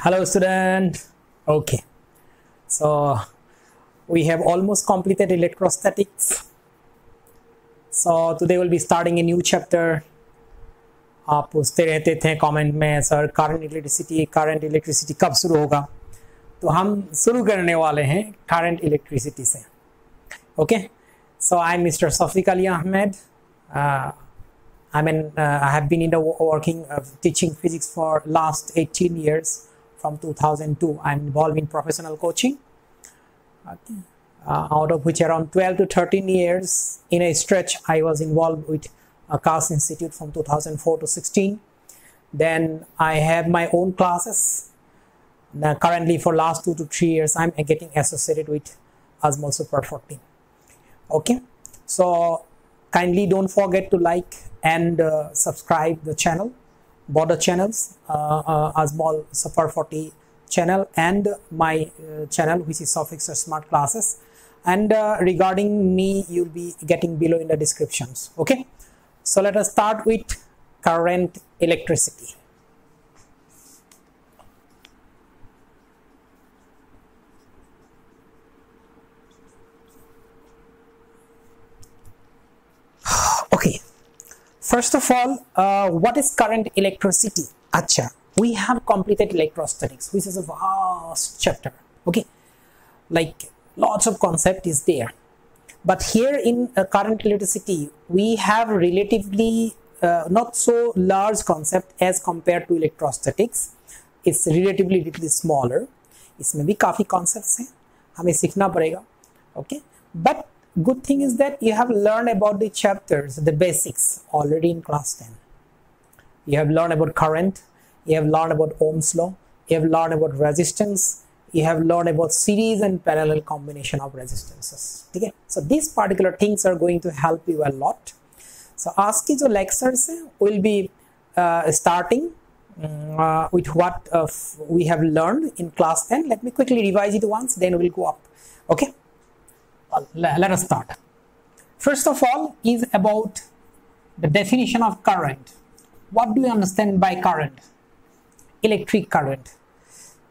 Hello student. Okay, so we have almost completed electrostatics. So today we'll be starting a new chapter. आप पूछते रहते थे comment में sir current electricity कब शुरू होगा, तो हम शुरू करने वाले हैं करंट इलेक्ट्रिसिटी से. Okay, so I am mister Safiq Ali Ahmed. I have been in the working teaching physics for last 18 years. From 2002 I'm involved in professional coaching, okay. Out of which around 12 to 13 years in a stretch I was involved with CAS Institute from 2004 to 16. Then I have my own classes. Now currently for last 2 to 3 years I'm getting associated with Azmol Super 14. Okay, so kindly don't forget to like and subscribe the channel, both the channels, Azmol Super 40 channel and my channel which is Sofix Smart Classes, and regarding me you'll be getting below in the descriptions. Okay, so let us start with current electricity. Okay, first of all, what is current electricity? Acha, we have completed electrostatics, which is a vast chapter. Okay, like lots of concept is there, but here in current electricity we have relatively not so large concept as compared to electrostatics. It's relatively little smaller. इसमें भी काफी concepts हैं, हमें सीखना पड़ेगा. Okay, but good thing is that you have learned about the chapters, the basics already in class 10. You have learned about current, you have learned about Ohm's law, you have learned about resistance, you have learned about series and parallel combination of resistances. Okay, so these particular things are going to help you a lot. So आज की जो lectures हैं will be starting with what we have learned in class 10. Let me quickly revise it once, then we'll go up. Okay, well, let us start. First of all is about the definition of current. What do you understand by current? Electric current.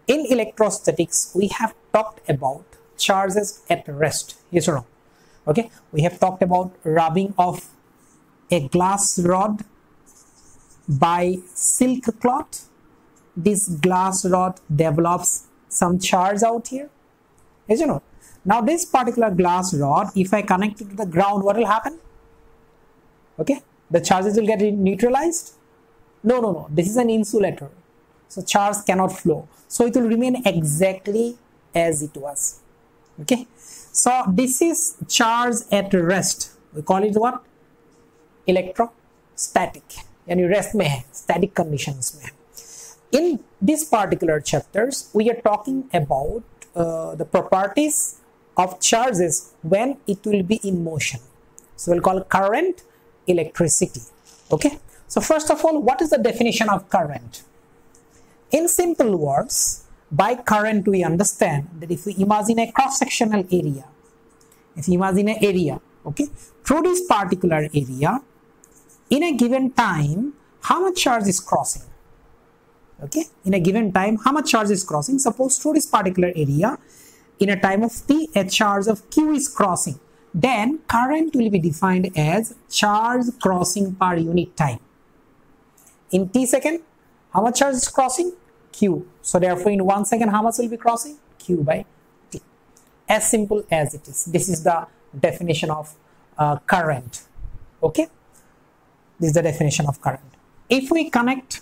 In electrostatics we have talked about charges at rest, yes or no? Okay, we have talked about rubbing of a glass rod by silk cloth. This glass rod develops some charge out here, yes or no? Now this particular glass rod, if I connect it to the ground, what will happen? Okay, the charges will get neutralized. No, this is an insulator, so charge cannot flow, so it will remain exactly as it was. Okay, so this is charge at rest. We call it what? Electrostatic. यानी rest में है, static conditions में. In this particular chapters we are talking about the properties of charges when it will be in motion. So we'll call current electricity. Okay, so first of all, what is the definition of current? In simple words, by current we understand that if we imagine a cross-sectional area, if you imagine an area, okay, through this particular area in a given time, how much charge is crossing? Okay, in a given time, how much charge is crossing? Suppose through this particular area in a time of t, a charge of q is crossing, then current will be defined as charge crossing per unit time. In t second, how much charge is crossing? Q. So therefore in 1 second, how much will be crossing? Q by t. As simple as it is. This is the definition of current. Okay, this is the definition of current. If we connect,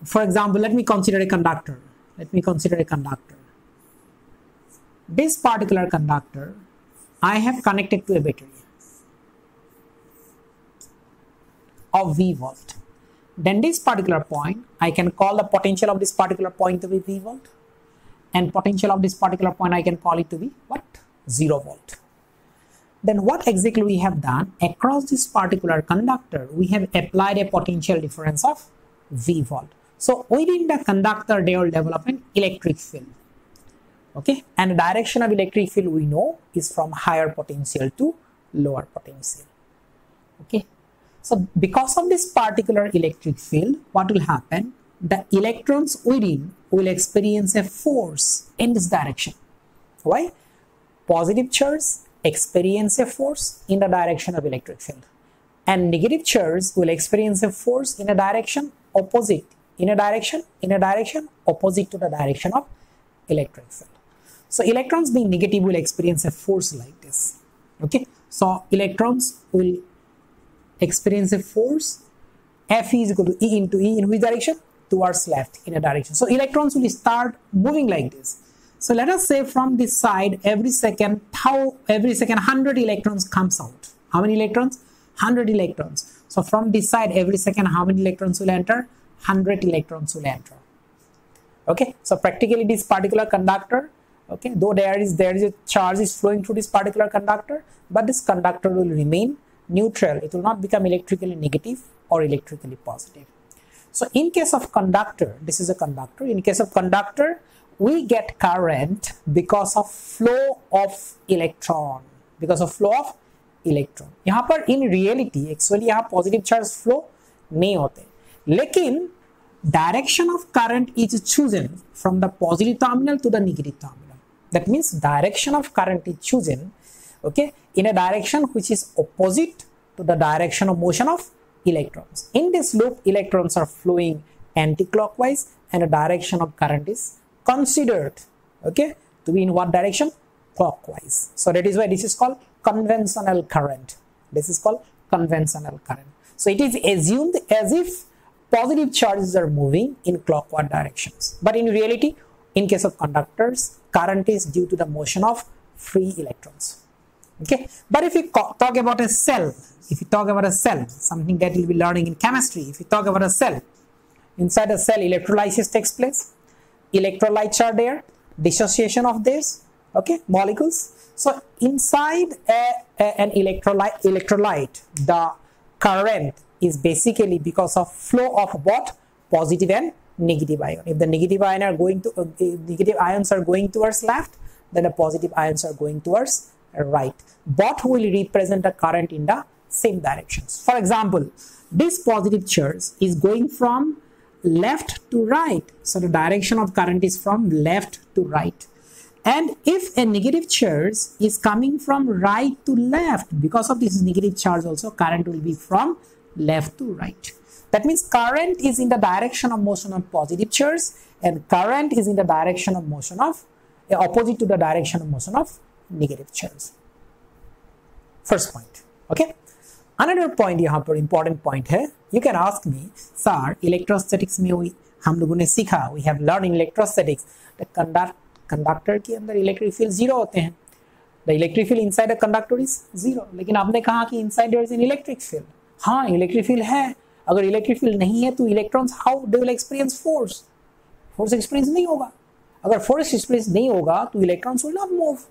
for example, let me consider a conductor. This particular conductor I have connected to a battery of V volt. Then this particular point, I can call the potential of this particular point to be V volt, and potential of this particular point I can call it to be what? 0 volt. Then what exactly we have done? Across this particular conductor we have applied a potential difference of V volt. So within the conductor they will develop an electric field. Okay, and the direction of electric field we know is from higher potential to lower potential. Okay, So because of this particular electric field, what will happen? the electrons within will experience a force in this direction. Why? Positive charge experience a force in the direction of electric field, and negative charge will experience a force in a direction opposite, in a direction opposite to the direction of electric field. So electrons being negative will experience a force like this. Okay, so electrons will experience a force. F is equal to E into E in which direction? Towards left, in a direction. So electrons will start moving like this. So let us say from this side, every second 100 electrons comes out. How many electrons? 100 electrons. So from this side, every second how many electrons will enter? 100 electrons will enter. Okay, so practically this particular conductor, okay, though there is a charge is flowing through this particular conductor, but this conductor will remain neutral. It will not become electrically negative or electrically positive. So in case of conductor, this is a conductor. In case of conductor, we get current because of flow of electron. Because of flow of electron. यहाँ पर in reality actually यहाँ positive charge flow नहीं होते, लेकिन direction of current is chosen from the positive terminal to the negative terminal. That means direction of current is chosen, okay, in a direction which is opposite to the direction of motion of electrons. In this loop, electrons are flowing anti-clockwise and a direction of current is considered, okay, to be in what direction? Clockwise. So that is why this is called conventional current. This is called conventional current. So it is assumed as if positive charges are moving in clockwise directions. But in reality, in case of conductors, current is due to the motion of free electrons. Okay, but if we talk about a cell, something that you'll be learning in chemistry, if you talk about a cell, inside a cell electrolysis takes place, electrolytes are there, dissociation of this, okay, molecules. So inside an electrolyte, the current is basically because of flow of what? Positive and negative ion. If the negative ion are going to negative ions are going towards left, then the positive ions are going towards right. Both will represent the current in the same directions. For example, this positive charge is going from left to right, so the direction of current is from left to right. And if a negative charge is coming from right to left, because of this negative charge also, current will be from left to right. That means current is in the direction of motion of positive charge, and current is in the direction of motion of opposite to the direction of motion of negative charge. First point. Okay, another point यहाँ पर important point है. You can ask me, sir, electrostatics में हम लोगों ने सीखा, we have learned in electrostatics that conductor के अंदर electric field 0 होते हैं. The electric field inside a conductor is 0. लेकिन आपने कहा कि inside there is an electric field. हाँ, electric field है. अगर electric field नहीं है तो electrons how they will experience force? Force experience नहीं होगा. अगर force experience नहीं होगा तो electrons will not move.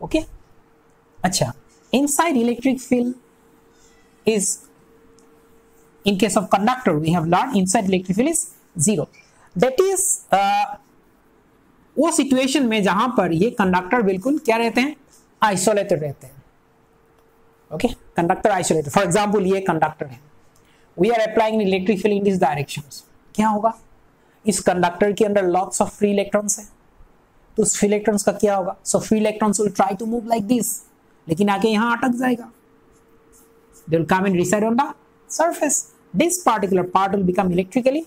Okay? अच्छा, inside electric field is, in case of conductor we have learned inside electric field is 0. That is वो situation में जहां पर ये कंडक्टर बिल्कुल क्या रहते हैं? आइसोलेटेड रहते हैं. Okay, conductor isolated. For example ये कंडक्टर है, we are applying electric field in this directions. क्या होगा? इस कंडक्टर के अंदर लॉट्स ऑफ फ्री इलेक्ट्रॉन्स है, तो उस फ्री इलेक्ट्रॉन्स का क्या होगा? So free electrons will try to move like this, लेकिन आके यहां अटक जाएगा. They will come and reside on the surface. This particular part will become electrically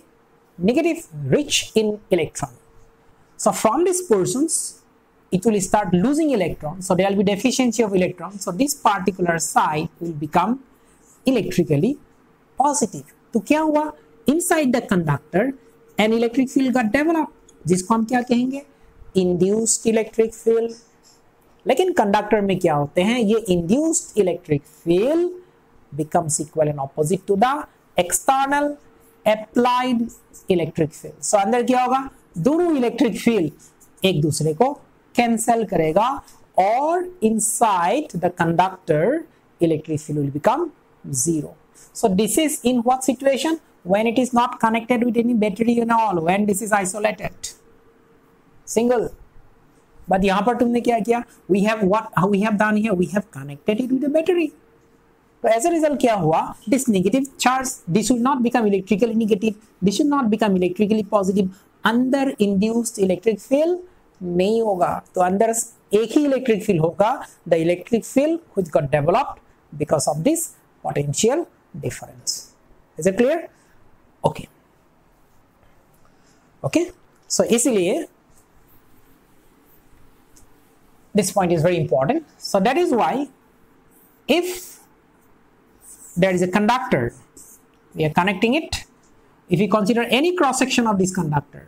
negative, rich in electron. So from these portions, it will start losing electrons. So there will be deficiency of electrons. So this particular side will become electrically positive. तो क्या हुआ? Inside the conductor, an electric field got developed, जिसको हम क्या कहेंगे? Induced electric field. लेकिन conductor में क्या होते हैं? ये induced electric field becomes equal and opposite to the external applied electric field. So अंदर क्या होगा? दोनों इलेक्ट्रिक फील्ड एक दूसरे को कैंसिल करेगा और inside the conductor electric field will become 0. So this is in what situation? When it is not connected with any battery and all, when this is isolated, single. But यहाँ पर तुमने क्या किया? We have what we have done here. We have connected it with a battery. तो as a result क्या हुआ, this negative charge, this will not become electrically negative, this will not become electrically positive, अंदर induced electric field नहीं होगा, तो अंदर एक ही इलेक्ट्रिक फील्ड होगा, the electric field which got developed because of this potential difference. Is it clear? Okay okay, so इसलिए this point is very important. So that is why if there is a conductor, we are connecting it, if we consider any cross section of this conductor,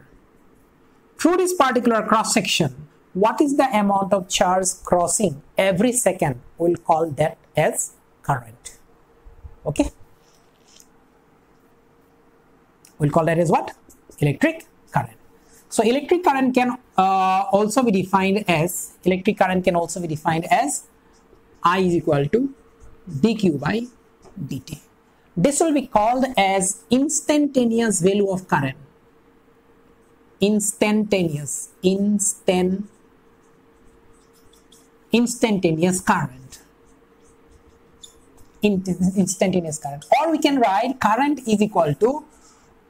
through this particular cross section, what is the amount of charge crossing every second, we'll call that as current. Okay, we'll call that as what? Electric current. So electric current can also be defined as I is equal to dq by dt. This will be called as instantaneous value of current. Instantaneous current. Instantaneous current. Or we can write current is equal to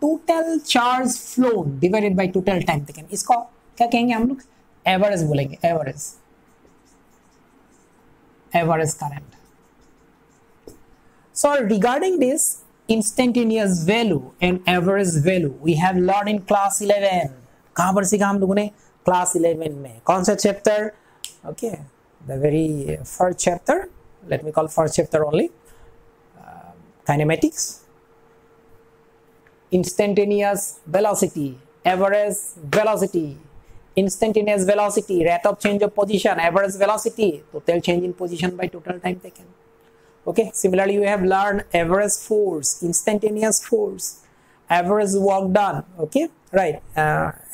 total charge flow divided by total time taken. इसको क्या कहेंगे हम लोग? Average बोलेंगे. Average current. So regarding this instantaneous value and average value we have learn in class 11. कहां पर सीखा हम लोगों ने? क्लास 11 में. कौन सा chapter? Okay, the very first chapter, late me call first chapter only, kinematics. Instantaneous velocity, average velocity, instantaneous velocity, rate of change of position, average velocity, total change in position by total time taken. Okay, similarly you have learned average force, instantaneous force, average work done. Okay, right,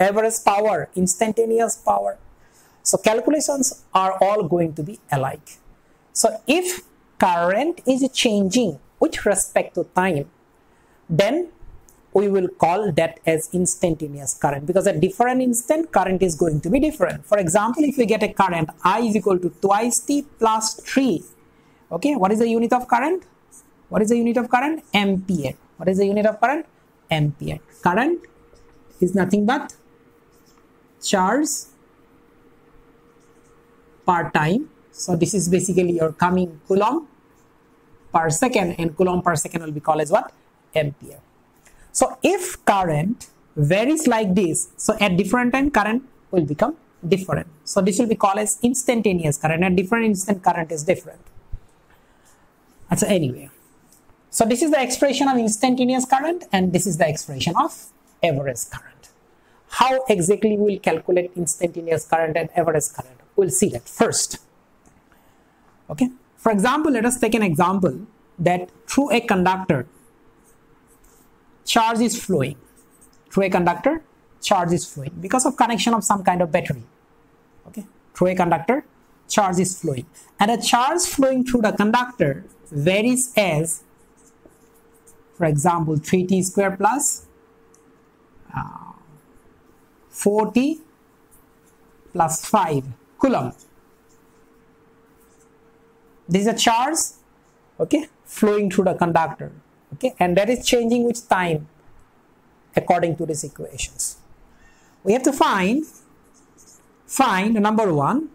average power, instantaneous power. So calculations are all going to be alike. So if current is changing with respect to time, then we will call that as instantaneous current, because at different instant current is going to be different. For example, if we get a current I is equal to twice t plus 3, okay, what is the unit of current? What is the unit of current? Ampere. What is the unit of current? Ampere. Current is nothing but charge per time. So this is basically your coming coulomb per second, and coulomb per second will be called as what? Ampere. So if current varies like this, so at different time current will become different. So this will be called as instantaneous current. At different instant current is different. So anyway, so this is the expression of instantaneous current, and this is the expression of average current. How exactly we will calculate instantaneous current and average current? We'll see that first. Okay. For example, let us take an example that through a conductor, charge is flowing. Through a conductor, charge is flowing because of connection of some kind of battery. Okay, through a conductor, charge is flowing, and a charge flowing through the conductor varies as, for example, 3t square plus 4t plus 5 coulomb. This is a charge, okay, flowing through the conductor. Okay, and that is changing with time according to these equations. We have to find number one,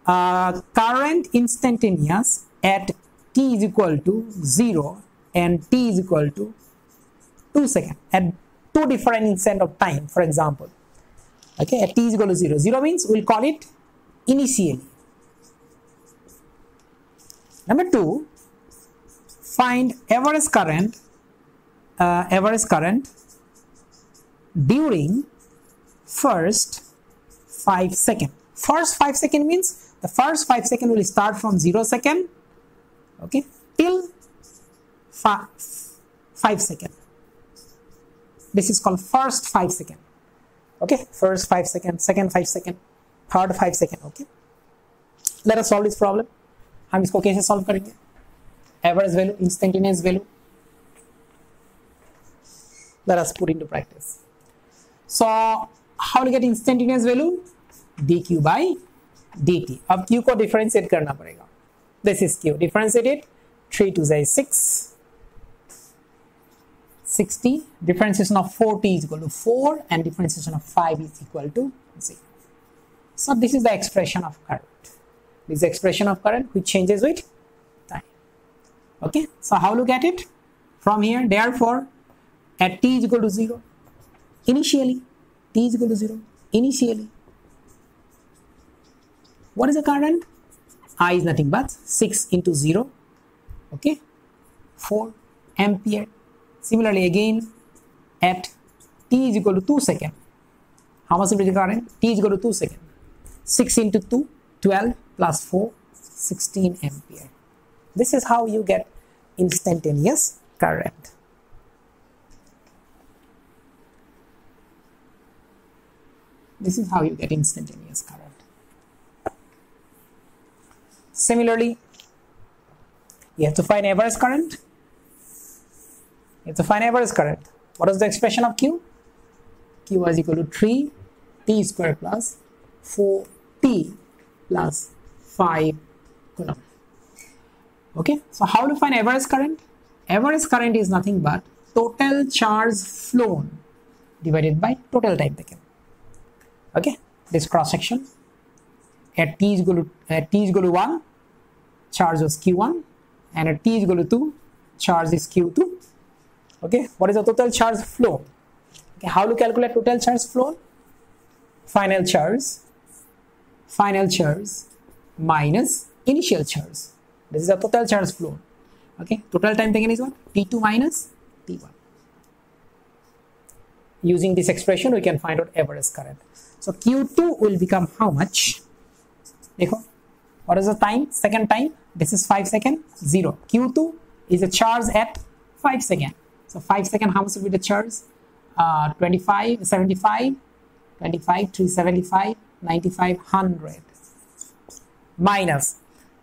current instantaneous at t is equal to 0 and t is equal to 2 seconds at two different instant of time. For example, okay, at t is equal to 0. 0 means we'll call it initially. Number two, find average current during first 5 seconds. First 5 seconds means the first 5 seconds will start from 0 second, okay, till 5 seconds. This is called first 5 seconds. Okay, first 5 seconds, second 5 seconds, third 5 seconds. Okay, let us solve this problem. हम इसको कैसे solve करेंगे? Average value, instantaneous value. Let us put into practice. So how to get instantaneous value? dq by dt. अब q को differentiate करना पड़ेगा. This is q. Differentiate it. 3 2 is 6, 60. Differentiation of 4t is equal to 4 and differentiation of 5 is equal to 0. So this is the expression of current. This is the expression of current which changes with time. Okay, so how look at it from here? Therefore, at t is equal to 0, initially, t is equal to 0, initially, what is the current? I is nothing but 6 into 0, okay, 4 ampere. Similarly, again, at t is equal to 2 seconds, how much will be the current? T is equal to 2 seconds. 6 into 2, 12 plus 4, 16 ampere. This is how you get instantaneous current. This is how you get instantaneous current. Similarly, you have to find average current. You have to find average current. What is the expression of Q? Q is equal to 3 t square plus 4t plus 5 coulomb. Okay, so how to find average current? Average current is nothing but total charge flown divided by total time taken. Okay, this cross section at t is equal to 1, charge was q1, and at t is equal to 2, charge is q2. Okay, what is the total charge flow? Okay, how to calculate total charge flow? Final charge minus initial charge. This is the total charge flow. Okay, total time taken is what? T2 minus T1. Using this expression, we can find out average current. So Q2 will become how much? Dekho, what is the time? Second time. This is 5 seconds. 0. Q2 is a charge at 5 seconds. So 5 seconds, how much will be the charge? 25, 75, 25, 375, 95, 100. Minus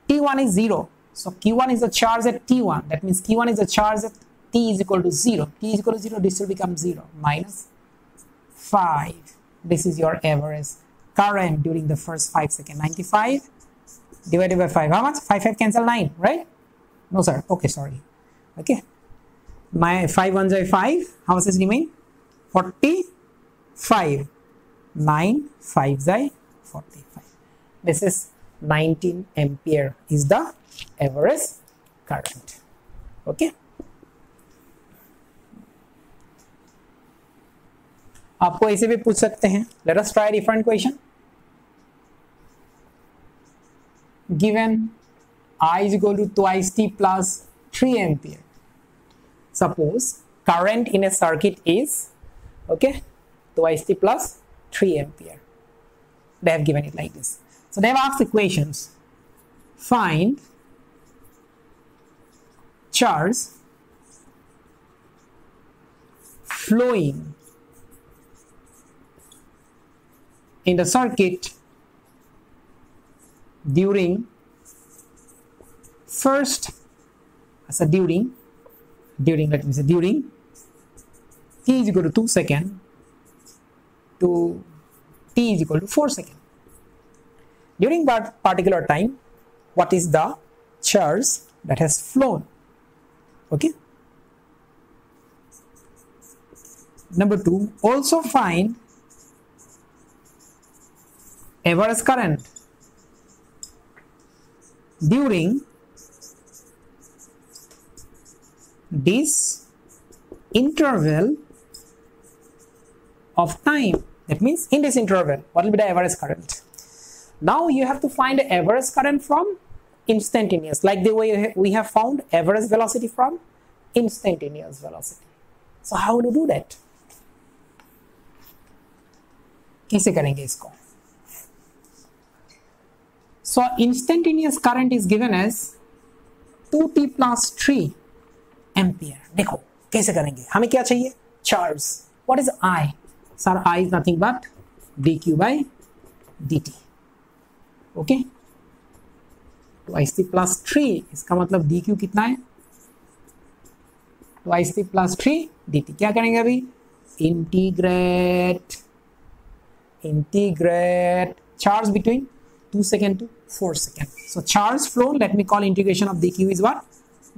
T1 is 0. So Q1 is the charge at T1. That means Q1 is the charge at T is equal to 0. T is equal to 0. This will become 0. Minus 5. This is your average current during the first 5 seconds. 95 divided by 5. How much? 5 cancel 9, right? No, sir. Okay, sorry. Okay. My 5 1s are 5. How much is remain? 45. 9 5s are 45. This is 19 ampere is the average current. Okay. आपको ऐसे भी पूछ सकते हैं. Let us try a different question. Given I is equal to twice t plus 3 ampere. Suppose current in a circuit is, okay, twice t plus 3 ampere. They have given it like this. So they have asked equations. Find charge flowing in the circuit during first, as a during let me say during t is equal to 2 seconds to t is equal to 4 seconds. During that particular time, what is the charge that has flown? Okay. Number 2, also find average current during this interval of time. That means in this interval, what will be the average current? Now you have to find the average current from instantaneous, like the way we have found average velocity from instantaneous velocity. So how to do that? कैसे करेंगे इसको? So instantaneous current is given as 2t plus 3 ampere. देखो कैसे करेंगे? हमें क्या चाहिए? Charge. What is I? Sir, I is nothing but dq by dt. Okay. Twice t plus 3. इसका मतलब dq कितना है? Twice t plus 3 dt. क्या करेंगे अभी? Integrate charge between 2 seconds to 4 seconds. So charge flow, let me call integration of dq is what?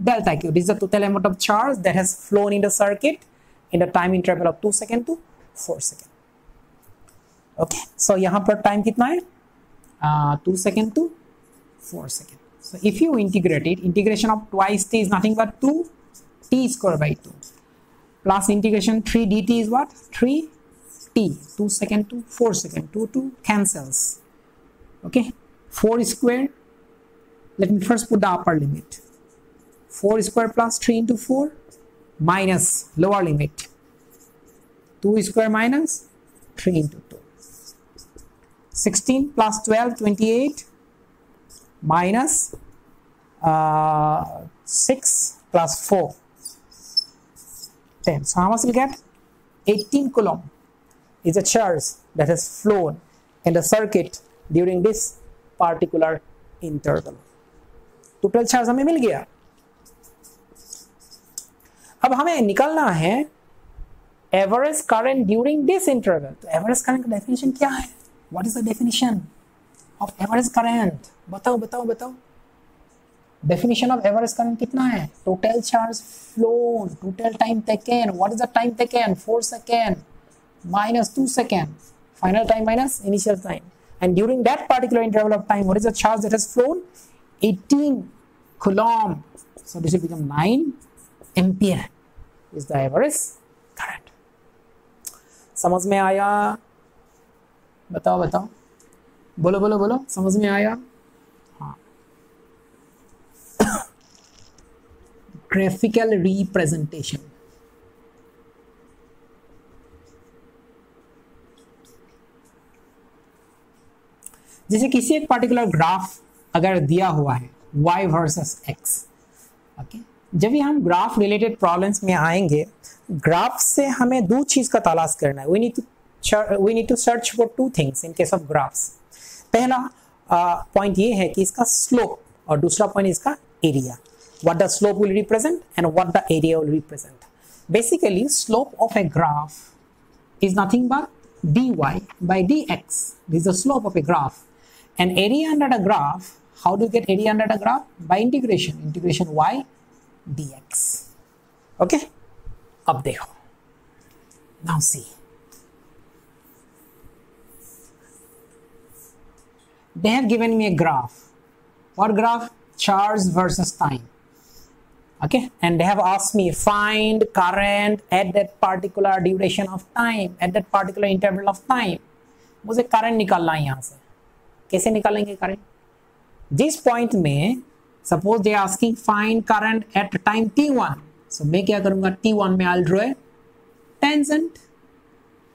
delta Q. This is the total amount of charge that has flown in the circuit in the time interval of 2 seconds to 4 seconds. Okay, so यहाँ पर time कितना है? 2 seconds to 4 seconds. So if you integrate it, integration of twice t is nothing but 2 t square by 2 plus integration 3 dt is what? 3 t. 2 seconds to 4 seconds. 2 cancels. Okay, 4 square. Let me first put the upper limit. 4 square plus 3 into 4 minus lower limit. 2 square minus 3 into 2. 16 plus 12, 28 minus 6 plus 4, 10. So how much will get? 18 coulomb is a charge that has flown in the circuit during this particular interval. Total charge हमें मिल गया. अब हमें निकालना है average current during this interval. तो average current का definition क्या है? What is the definition of average current? बताओ. डेफिनेशन ऑफ एवरेज करंट कितना है? Total charge phloem, total time taken. What is the time taken? 4 second minus 2 seconds. Final time minus initial time. And during that particular interval of time, what is the charge that has flown? 18 coulomb. So this will become 9 ampere is the average current. समझ में आया? बताओ. बोलो. समझ में आया? हाँ. Graphical representation. जैसे किसी एक पर्टिकुलर ग्राफ अगर दिया हुआ है y वर्सेस x. ओके, जब भी हम ग्राफ रिलेटेड प्रॉब्लम्स में आएंगे, ग्राफ से हमें दो चीज का तलाश करना है. We need to search for two things in case of graphs. पहला पॉइंट ये है कि इसका स्लोप और दूसरा पॉइंट इसका area. What the slope will represent and what the area will represent. Basically slope of a graph is nothing but dy by dx. This is the slope of a graph. And area under the graph, how do you get area under the graph? By integration y dx. Okay, अब देखो. Now see, they have given me a graph. What graph? Charge versus time. Okay, and they have asked me find current at that particular duration of time, at that particular interval of time. मुझे current निकालना है. यहाँ से कैसे निकालेंगे current? जिस point में suppose they asking find current at time t1, so मैं क्या करूंगा? t1 में I draw tangent.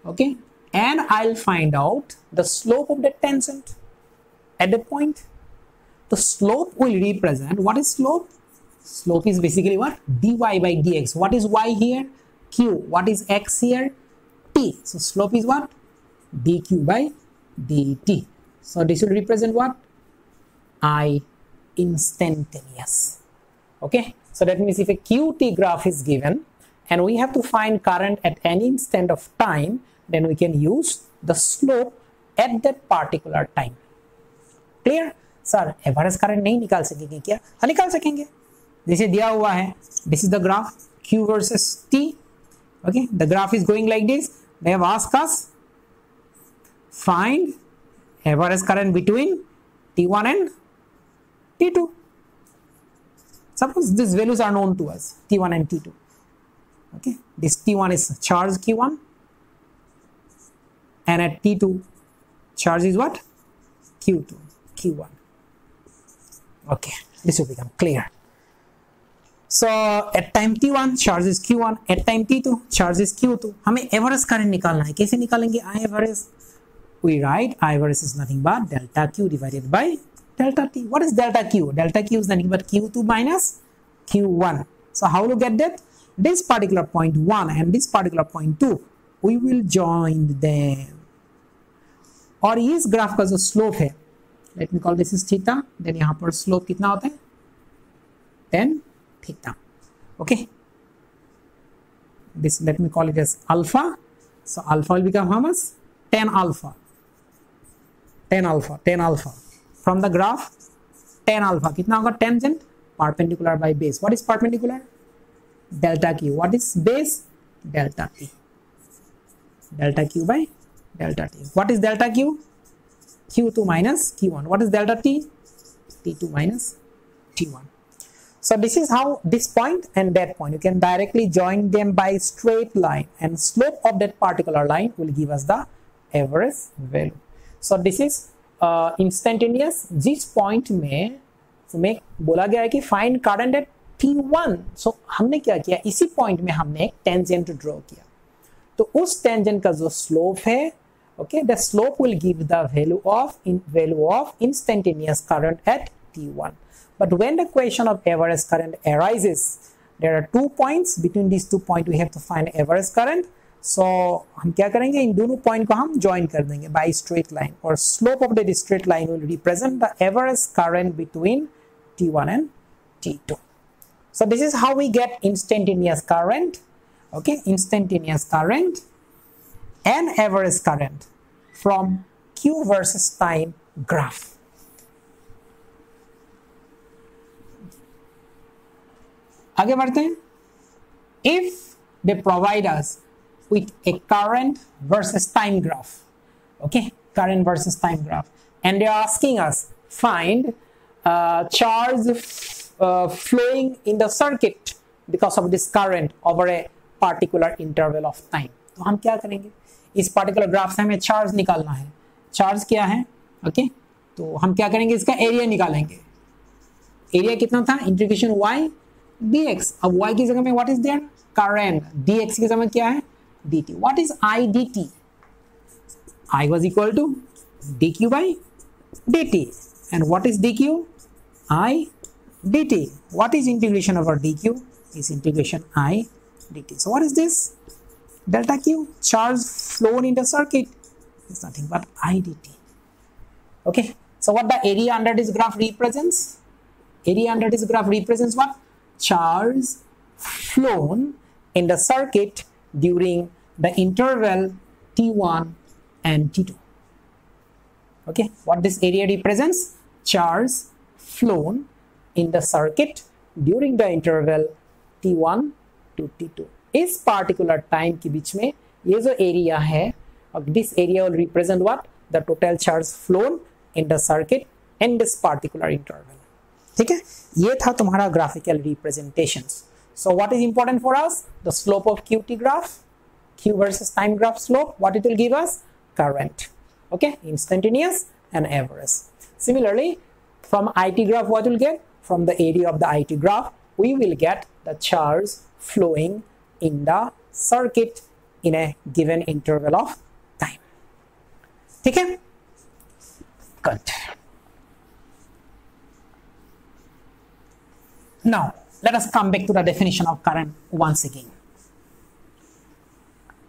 Okay, and I will find out the slope of that tangent at that point. तो slope will represent what is slope? Slope is basically what? dy by dx. What is y here? Q. What is x here? T. So slope is what? dq by dt. So this will represent what? I instantaneous. Okay. So that means if a qt graph is given and we have to find current at any instant of time, then we can use the slope at that particular time. Clear? Sir, average current नहीं निकाल सकेंगे क्या? हाँ, निकाल सकेंगे. जैसे दिया हुआ है, this is the graph q versus t. Okay, the graph is going like this. They have asked us find average current between t1 and t2. Suppose these values are known to us, t1 and t2. Okay, this t1 is charge q1 and at t2 charge is what? q1. Okay, this will become clear. So at time t1 charge is q1, at time t2 charge is q2. हमें average current निकालना है. कैसे निकालेंगे I average? We write I average is nothing but delta q divided by delta t. What is delta q? Delta q is nothing but q2 minus q1. So how to get that? This particular point 1 and this particular point 2, we will join them. और इस graph का जो slope है, let me call this is theta, then यहाँ पर slope कितना होता है? 10 theta. Okay, this let me call it as alpha. So alpha will become how much? 10 alpha. From the graph 10 alpha कितना होगा? tangent perpendicular by base. What is perpendicular? Delta q. What is base? Delta t. Delta q by delta t. What is delta q? q2 minus q1. What is delta t? t2 minus t1. So this is how this point and that point, you can directly join them by straight line, and slope of that particular line will give us the average value. So this is instantaneous. जिस point में तुम्हें बोला गया है कि find current at t1, so हमने क्या किया, इसी point में हमने एक tangent draw किया, तो उस tangent का जो slope है, okay, the slope will give the value of instantaneous current at t1. But when the question of average current arises, there are 2 points. Between these 2 points, we have to find average current. So हम क्या करेंगे, इन दोनों point को हम join कर देंगे by straight line, or slope of the straight line will represent the average current between T1 and T2. So this is how we get instantaneous current, okay, instantaneous current and average current from Q versus time graph. आगे बढ़ते हैं. If they provide us with a current versus time graph, okay, current versus time graph, and they are asking us find charge flowing in the circuit because of this current over a particular interval of time, तो हम क्या करेंगे, इस particular graph से हमें charge निकालना है. charge क्या है, okay, तो हम क्या करेंगे, इसका एरिया निकालेंगे. एरिया कितना था, इंटीग्रेशन y dx. अब y की जगह में what is there, current. dx की जगह में क्या है, dt. What is I dt? I was equal to dq by dt. And what is dq? I dt. What is integration over dq? Is integration I dt. So what is this? Delta q, charge flown in the circuit, is nothing but I dt. Okay. So what the area under this graph represents? Area under this graph represents what? Charge flown in the circuit during the interval t1 and t2. Okay, what this area represents? Charge flown in the circuit during the interval t1 to t2. इस particular time के बीच में ये जो area है, this area will represent what? The total charge flown in the circuit in this particular interval. ठीक है, ये था तुम्हारा graphical representations. So what is important for us? The slope of QT graph, Q versus time graph slope, what it will give us? Current. Okay, instantaneous and average. Similarly, from IT graph, what we'll get? From the area of the IT graph, we will get the charge flowing in the circuit in a given interval of time. ठीक है? Good. Now, let us come back to the definition of current once again.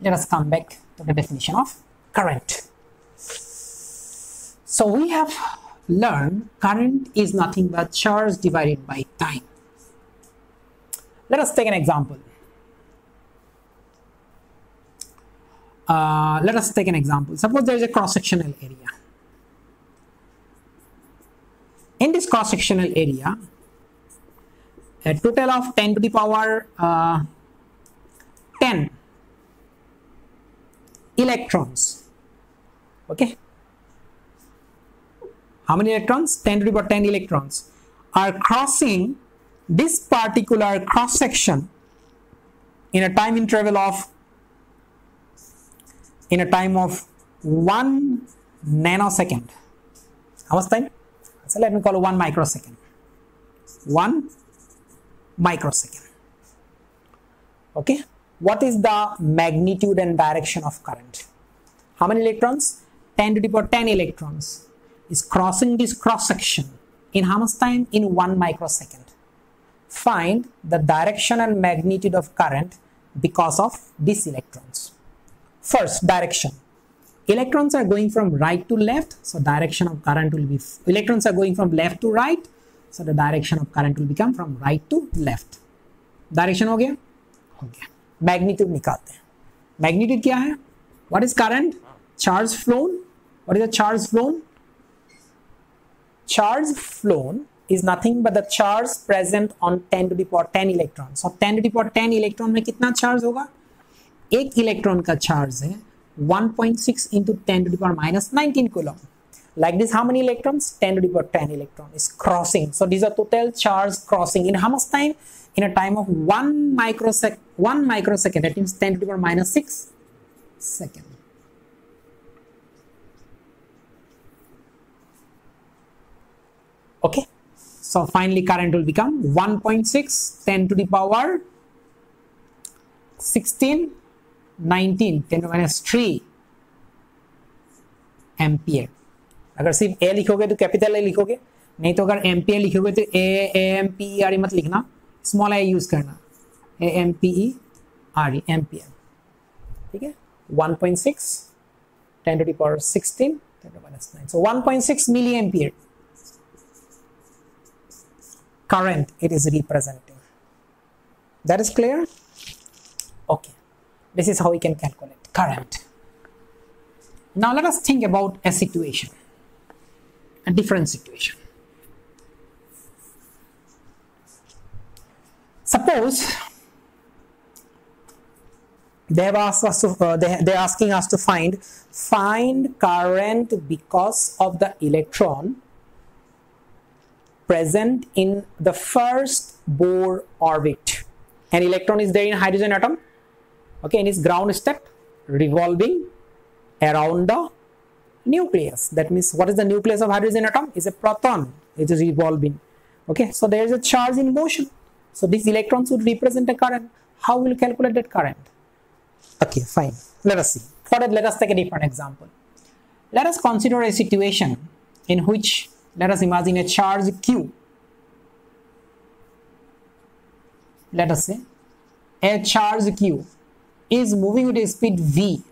Let us come back to the definition of current. So we have learned current is nothing but charge divided by time. Let us take an example. Let us take an example. Suppose there is a cross-sectional area. In this cross-sectional area, a total of 10 to the power 10 electrons. Okay, how many electrons? 10 to the power 10 electrons are crossing this particular cross section in a time interval of 1 nanosecond. How much time? So let me call it 1 microsecond. 1 microsecond. Okay, what is the magnitude and direction of current? How many electrons? 10 to the power 10 electrons is crossing this cross section in how much time? In 1 microsecond. Find the direction and magnitude of current because of these electrons. First, direction. Electrons are going from right to left, so direction of current will be, electrons are going from left to right, so the direction of current will become from right to left. Direction हो गया? हो गया. Magnitude निकालते हैं. Magnitude क्या है? What is current? Charge flown. What is the charge flown? Charge flown is nothing but the charge present on 10 to the power 10 electrons. So 10 to the power 10 electron में कितना चार्ज होगा? एक electron का charge है 1.6 into 10 to the power minus 19 coulomb. Like this, how many electrons? 10 to the power 10 electron is crossing. So these are total charge crossing in how much time? In a time of 1 microsecond. That means 10 to the power minus 6 second. Okay. So finally current will become 1.6 10 to the power 16 19 10 to minus 3 ampere. अगर सिर्फ ए लिखोगे तो capital A लिखोगे, नहीं तो अगर ampere लिखोगे तो AMPER मत लिखना, स्मॉल ए यूज करना, AMPER एम्पियर. ठीक है. 1.6 10 to the power 16 10 to minus 9. So 1.6 milliampere current it is representing. That is clear? Okay. This is how we can calculate current. Now let us think about a situation, a different situation. Suppose they're asking us to find current because of the electron present in the first Bohr orbit. An electron is there in hydrogen atom, okay, in its ground state, revolving around the nucleus. That means what is the nucleus of hydrogen atom? Is a proton. It is revolving. Okay, so there is a charge in motion. So these electrons would represent a current. How will you calculate that current? Okay, fine. Let us see. For that, let us take a different example. Let us consider a situation in which, let us imagine a charge Q. Let us say a charge Q is moving with a speed V,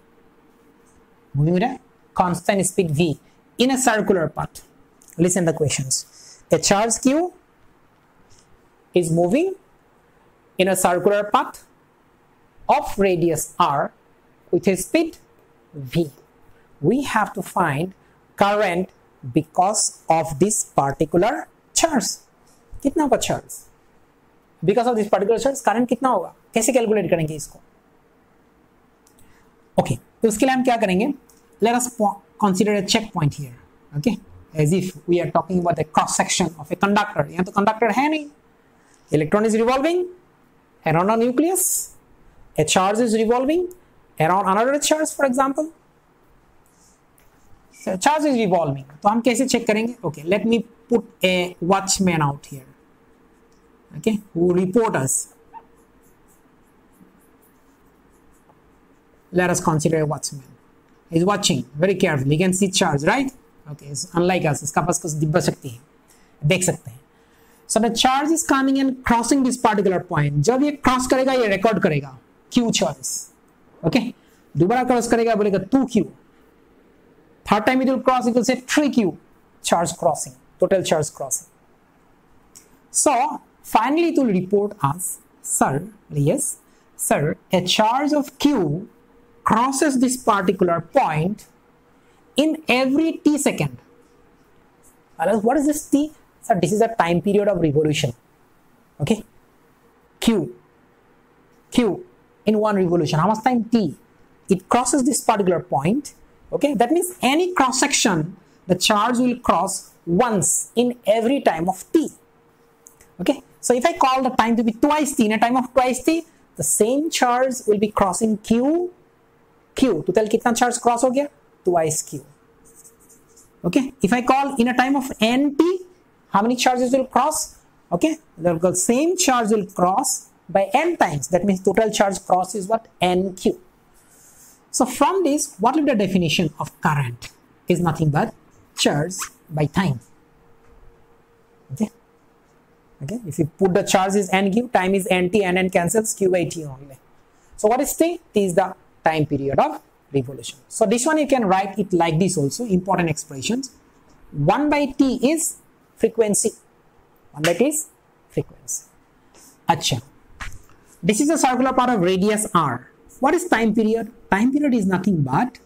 moving with a constant speed V in a circular path. Listen the questions. A charge Q is moving in a circular path of radius R with a speed V. We have to find current because of this particular charge. कितना होगा charge? Because of this particular charge current कितना होगा? कैसे calculate करेंगे इसको? Okay, तो उसके लिए हम क्या करेंगे? Let us consider a checkpoint here. Okay, as if we are talking about a cross section of a conductor. यहाँ तो conductor है नहीं. Electron is revolving around a nucleus. A charge is revolving around another charge, for example. So charge is revolving. तो हम कैसे check करेंगे? Okay, let me put a watchman out here. Okay, who will report us. Let us consider a watchman. He's watching very carefully. He can see charge, right? Okay, it's unlike us. इसका पास कुछ दिब्बा शक्ति है, देख सकते हैं. So the charge is coming and crossing this particular point. जब ये cross करेगा, ये record करेगा Q charge. Okay, दोबारा cross करेगा, बोलेगा 2Q. Third time it will cross, it will say 3Q. Charge crossing, total charge crossing. So finally it will report us, sir, yes, sir, a charge of Q crosses this particular point in every t second. What is this t? Sir, this is a time period of revolution. Okay, Q in one revolution. How much time? T. It crosses this particular point. Okay, that means any cross section, the charge will cross once in every time of t. Okay, so if I call the time to be twice t, in a time of twice t, the same charge will be crossing Q. Total कितना charge cross हो गया? Twice Q. Okay, if I call in a time of nt, how many charges will cross? Okay, the same charge will cross by n times. That means total charge cross is what? Nq. So from this, what is the definition of current? Is nothing but charge by time. Okay. Okay, if you put the charge is nq, time is nt, and n cancels, q by t only. So what is t? T is the time period of revolution. So this one you can write it like this also, important expressions. 1 by t is frequency. 1 by t is frequency. Acha. This is a circular path of radius r. What is time period? Time period is nothing but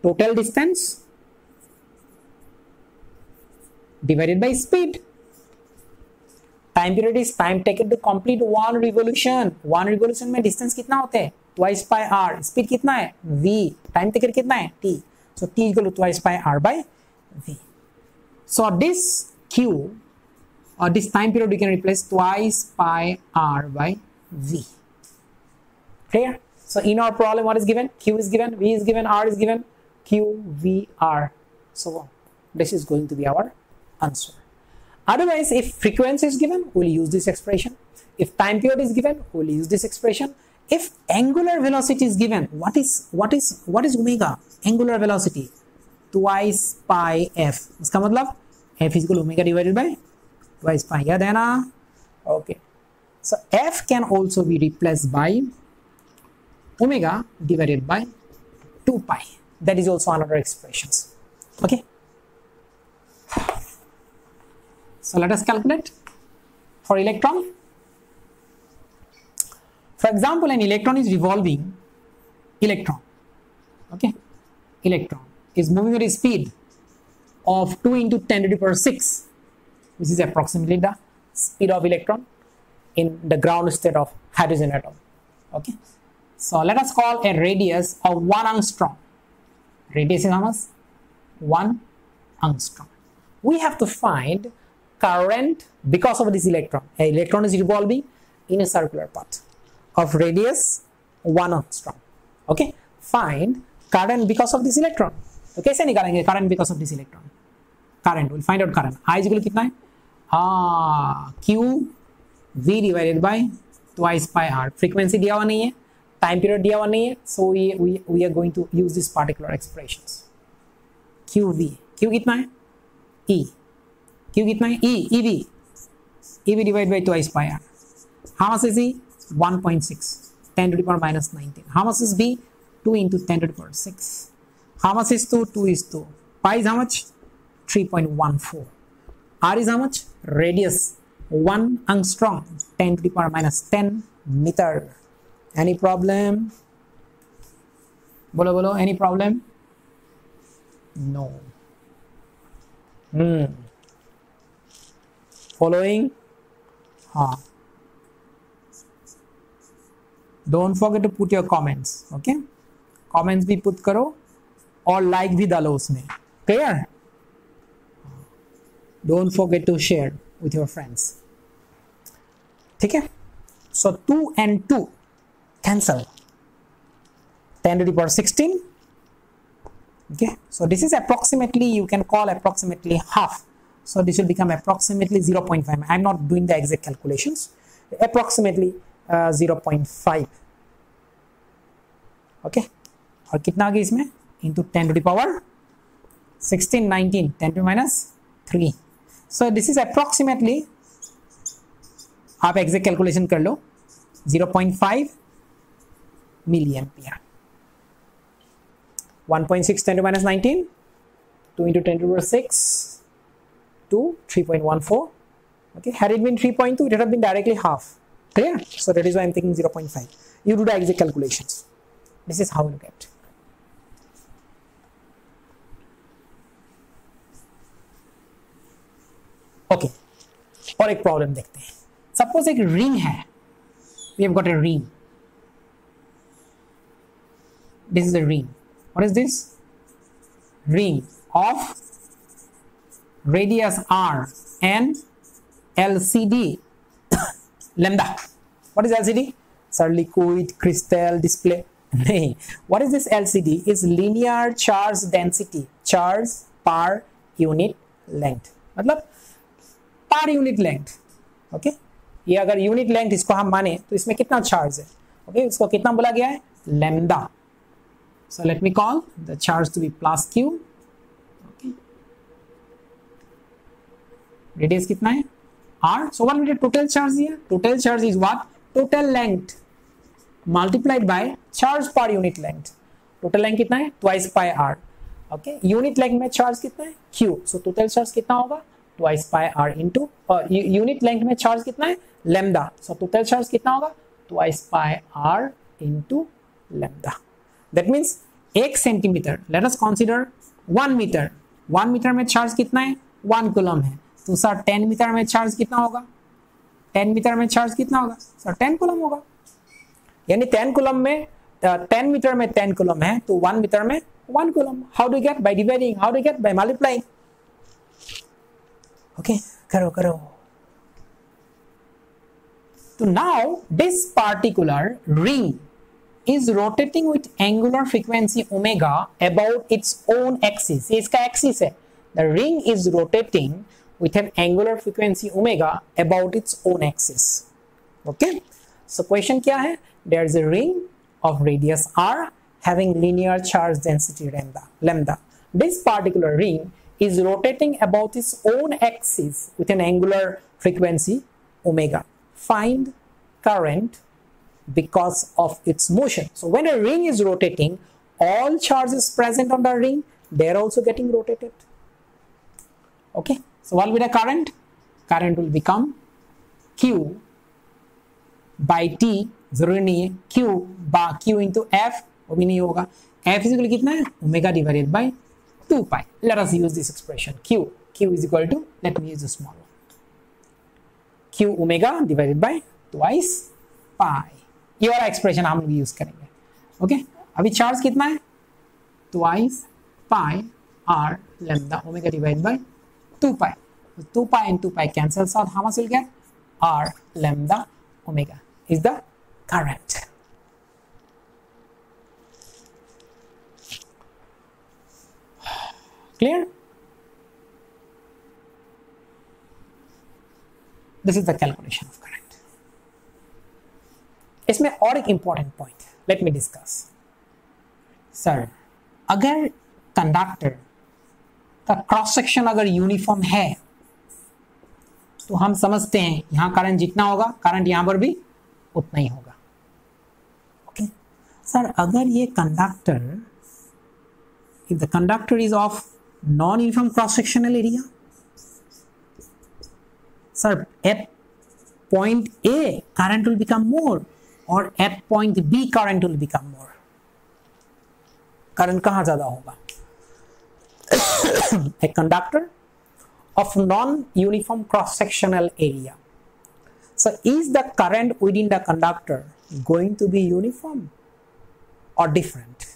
total distance divided by speed. Time period is time taken to complete one revolution. One revolution में distance कितना होता है? Twice bye are. Speed कितना है? v। Time taken कितना है? t। So t equal to twice by r by v। So this q or this time period we can replace twice by r by v. Clear? So in our problem, what is given? Q is given, v is given, r is given, q, v, r. So this is going to be our answer. Otherwise, if frequency is given, we'll use this expression. If time period is given, we'll use this expression. If angular velocity is given, what is omega? Angular velocity twice pi f. इसका मतलब f is equal to omega divided by twice pi. याद है ना? Okay. So f can also be replaced by omega divided by 2 pi. That is also another expressions. Okay. So let us calculate for electron. For example, an electron is revolving. Electron, okay, electron is moving at a speed of 2 into 10 to the power 6. This is approximately the speed of electron in the ground state of hydrogen atom. Okay, so let us call a radius of 1 angstrom. Radius is how much? 1 angstrom. We have to find current because of this electron. An electron is revolving in a circular path of radius 1 angstrom. Okay, find current because of this electron. तो कैसे निकालेंगे current because of this electron? Current, we'll find out current. I is equal to कितना है? Q V divided by twice pi r. Frequency दिया हुआ नहीं है, time period दिया हुआ नहीं है, so we are going to use this particular expressions. Q V, Q कितना है? E. Q कितना है? EV divided by twice pi r. How much is E? 1.6. 10 to the power minus 19. How much is B? 2 into 10 to the power 6. How much is 2? 2 is 2. Pi is how much? 3.14. R is how much? Radius 1 angstrom. 10 to the power minus 10 meter. Any problem? Bolo, any problem? No. Following? Don't forget to put your comments. Okay, comments भी put करो और like भी डालो उसमें. Clear? Don't forget to share with your friends. ठीक है? So 2 and 2 cancel. 10 to the power 16. Okay, so this is approximately, you can call approximately half. So this will become approximately 0.5. I'm not doing the exact calculations. Approximately 0.5. Okay, और कितना आ गया इसमें? Into 10 to the power 16, 19, 10 to minus 3. So this is approximately, आप exact calculation कर लो, 0.5 milliampere. 1.6 10 to minus 19, 2 into 10 to the power 6 to 3.14. Okay, had it been 3.2, it would have been directly half. Clear? So that is why I'm thinking 0.5. You do the exact calculations. This is how you get. Okay, और एक problem देखते हैं. Suppose एक ring है. We have got a ring. This is a ring. What is this? Ring of radius r and LCD lambda. What is LCD? Sir, liquid crystal display. नहीं. What is this LCD? Is linear charge density. Charge per unit length. मतलब per unit length. Okay, ये अगर unit length इसको हम माने तो इसमें कितना चार्ज है? ओके, इसको कितना बोला गया है? Lambda. So let me call the charge to be plus q. Okay, radius कितना है? r. So what will be the total charge here? Total charge is what? Total length multiplied by charge per unit length. Total length कितना है? Twice pi r. Okay, unit length में charge कितना है? q. So total charge कितना होगा? Twice pi r into unit length में charge कितना है? Lambda. So total charge कितना होगा? Twice pi r into lambda. That means 1 centimetre. Let us consider 1 metre. 1 metre में charge कितना है? 1 कूलम है. तो सर 10 मीटर में चार्ज कितना होगा? 10 मीटर में चार्ज कितना होगा सर 10 कूलम होगा, यानी 10 कूलम में 10 मीटर में 10 कूलम है तो 1 मीटर में 1 coulomb. How do get? By dividing. How do get? By multiplying. Okay करो करो. So now this particular ring is rotating with angular frequency omega about its own axis. ये इसका axis है. The ring is rotating with an angular frequency omega about its own axis. Okay. So question क्या है? There is a ring of radius r having linear charge density lambda. This particular ring is rotating about its own axis with an angular frequency omega. Find current because of its motion. So when a ring is rotating, all charges present on the ring, they are also getting rotated. Okay, so what will be the current? Current will become Q by T. जरूरी नहीं है Q into F, वो भी नहीं होगा. F is equal to कितना है? Omega divided by 2 pi. Let us use this expression. Q is equal to, let me use the small one. Q omega divided by twice pi. ये वाला expression हम लोग यूज करेंगे. Okay अभी charge कितना है? twice pi r lambda omega divided by 2 pi. 2 pi and 2 pi cancels out. How much will get? R lambda omega is the current. Clear? This is the calculation of current. इसमें और एक important point है, let me discuss. Sir अगर conductor का cross section अगर uniform है तो हम समझते हैं यहां करंट जितना होगा करंट यहां पर भी उतना ही होगा. ओके सर अगर ये conductor, if the conductor is of non uniform cross sectional area, sir at point A current will become more or at point B current will become more. current कहाँ ज़्यादा होगा? A conductor of non-uniform cross-sectional area. So is the current within the conductor going to be uniform or different?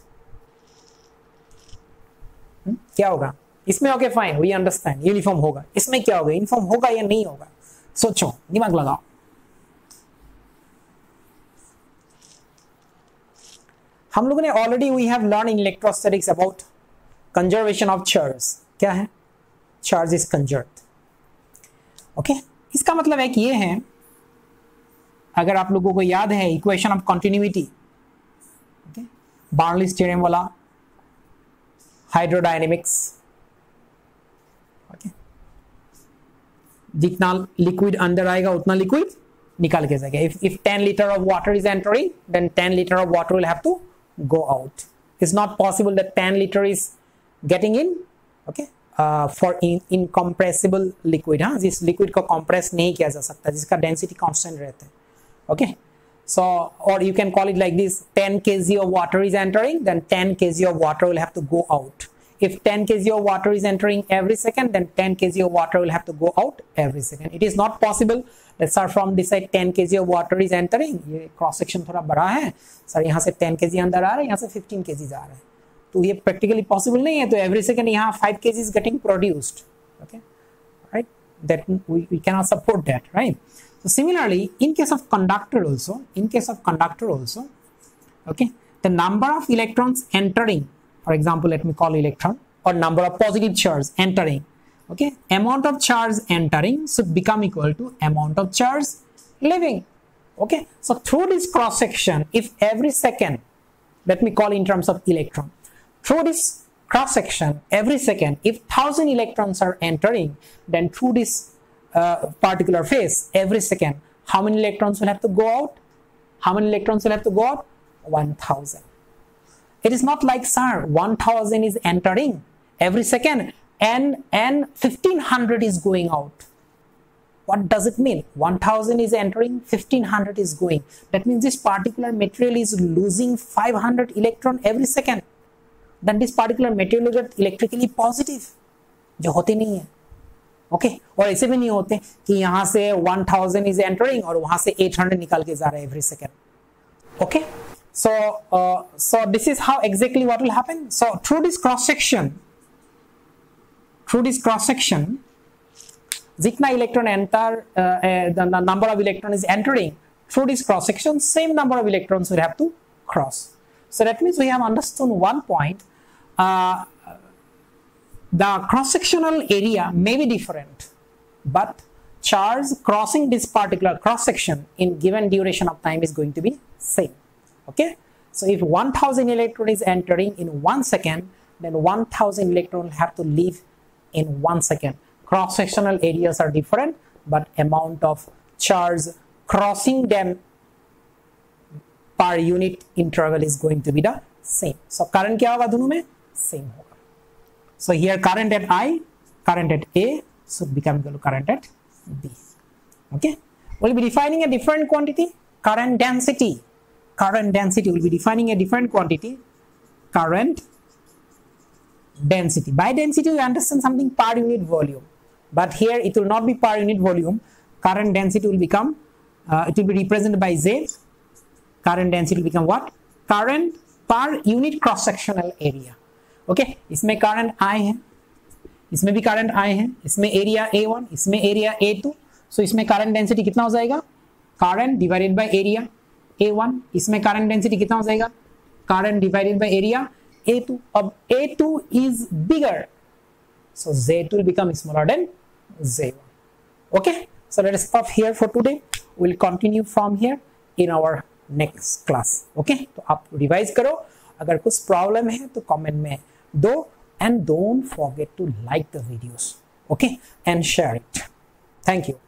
क्या होगा इसमें? Okay fine we understand uniform होगा. इसमें क्या होगा? यूनिफॉर्म होगा या नहीं होगा? सोचो, दिमाग लगाओ. हम लोगों ने already we have learn in electrostatics about conservation of charge. क्या है? Charge is conserved. ओके इसका मतलब है कि ये है, अगर आप लोगों को याद है equation of continuity, okay Bernoulli's theorem वाला हाइड्रोडायनेमिक्स, ओके जितना लिक्विड अंदर आएगा उतना लिक्विड निकाल के जाएगा. if 10 liter of water is entering, then 10 liter of water will have to go out. It's not possible that 10 liter is getting in, okay, for incompressible liquid. हाँ जिस liquid को compress नहीं किया जा सकता, जिसका density constant रहता है. Okay, so or you can call it like this: 10 kg of water is entering, then 10 kg of water will have to go out. If 10 kg of water is entering every second, then 10 kg of water will have to go out every second. It is not possible that sir from this side 10 kg of water is entering. ये cross section थोड़ा बड़ा है sir, यहाँ से 10 kg अंदर आ रहा है, यहाँ से 15 kg जा रहा है, तो ये प्रैक्टिकली पॉसिबल नहीं है. तो एवरी सेकंड यहाँ 5 kg is getting produced. Okay, right? That we cannot support that, right? So similarly, in case of conductor also, okay, the number of electrons entering, for example, let me call electron, or number of positive charge entering, okay, amount of charge entering should become equal to amount of charge leaving. Okay, so through this cross section, if every second, let me call in terms of electron, through this cross section every second, if 1000 electrons are entering, then through this particular phase every second, how many electrons will have to go out? How many electrons will have to go out? 1000. It is not like sir 1000 is entering every second and 1500 is going out. What does it mean? 1000 is entering, 1500 is going. That means this particular material is losing 500 electron every second. Then this particular material will get electrically positive, जो होते नहीं है. Okay और ऐसे भी नहीं होते कि यहां से 1000 इज एंटरिंग और वहां से 800 निकाल के जा रहा है every second. Okay so this is how exactly what will happen. So through this cross section जितना electron enter the number of electron is entering through this cross section, same number of electrons will have to cross. So that means we have understood one point. The cross sectional area may be different, but charge crossing this particular cross section in given duration of time is going to be same. Okay, so if 1000 electron is entering in 1 second, then 1000 electron have to leave in 1 second. Cross sectional areas are different, but amount of charge crossing them per unit interval is going to be the same. So current क्या होगा दोनों में same होगा. So here current at I, current at A should become equal to current at B. Okay, we'll be defining a different quantity, current density. Current density will be defining a different quantity, current density. By density we understand something per unit volume, but here it will not be per unit volume. Current density will become it will be represented by Z. Current density will become what? Current per unit cross sectional area. Okay, इसमें current I है, इसमें भी current I है, इसमें area A1, इसमें area A2. So इसमें current density कितना हो जाएगा? Current divided by area A1. इसमें current density कितना हो जाएगा? Current divided by area A2. अब A2 is bigger, so Z2 will become smaller than Z1. Okay, so let us stop here for today. We'll continue from here in our next class. Okay, तो आप revise करो, अगर कुछ problem है तो comment में दो, and don't forget to like the videos, okay, and share it. Thank you.